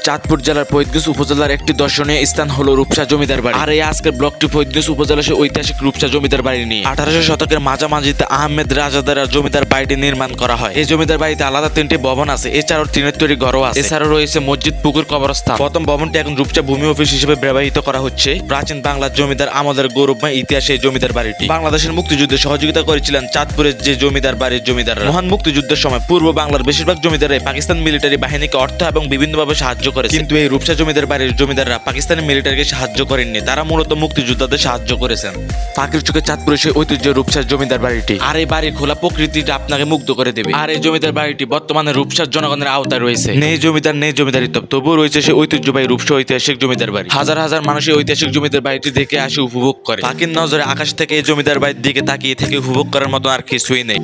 চাঁদপুর জেলার ফরিদগঞ্জ উপজেলার একটি দর্শনীয় স্থান হলো রূপসা জমিদার বাড়ি। আর এই আজকের ব্লকটি ফরিদগঞ্জ উপজেলার সেই ঐতিহাসিক রূপসা জমিদার বাড়ি নিয়ে। 1800 শতকের মাঝামাঝিতে আহমেদ রাজাদার জমিদার বাড়িটি নির্মাণ করা হয়। এই জমিদার বাড়িতে আলাদা 3টি ভবন আছে, এছাড়াও টিনের তৈরি ঘরও আছে। এছাড়াও রয়েছে মসজিদ, পুকুর, কবরস্থান। প্রথম ভবনটি এখন রূপসা ভূমি অফিস হিসেবে ব্যবহৃত করা হচ্ছে। প্রাচীন বাংলার জমিদার আমাদের গৌরবময় ইতিহাসে এই জমিদার বাড়িটি বাংলাদেশের মুক্তিযুদ্ধে সহযোগিতা করেছিলেন চাঁদপুরের যে জমিদার বাড়ির জমিদাররা। মহান মুক্তিযুদ্ধের সময় পূর্ব বাংলার বেশিরভাগ জমিদাররাই পাকিস্তান মিলিটারি বাহিনীকে অর্থ এবং বিভিন্নভাবে সাহায্য করেছে, কিন্তু এই রূপসা জমিদার বাড়ির জমিদাররা পাকিস্তানি মিলিটারিকে সাহায্য করেননি। তারা মূলত মুক্তিযোদ্ধাদের সাহায্য করেছেন। ফাঁকির চোখে চাঁদপুরের সেই ঐতিহ্য রূপসার জমিদার বাড়িটি। আর এই বাড়ির খোলা প্রকৃতিটা আপনাকে মুগ্ধ করে দেবে। আর এই জমিদার বাড়িটি বর্তমানে রূপসার জনগণের আওতায় রয়েছে। নেই জমিদার, নেই জমিদারিত্ব, তবুও রয়েছে সেই ঐতিহ্যবাহী রূপসা ঐতিহাসিক জমিদার বাড়ি। হাজার হাজার মানুষ এই ঐতিহাসিক জমিদার বাড়িটি দেখে আসে, উপভোগ করে। ফাঁকির নজরে আকাশ থেকে এই জমিদার বাড়ির দিকে তাকিয়ে থেকে উপভোগ করার মতো আর কিছুই নেই।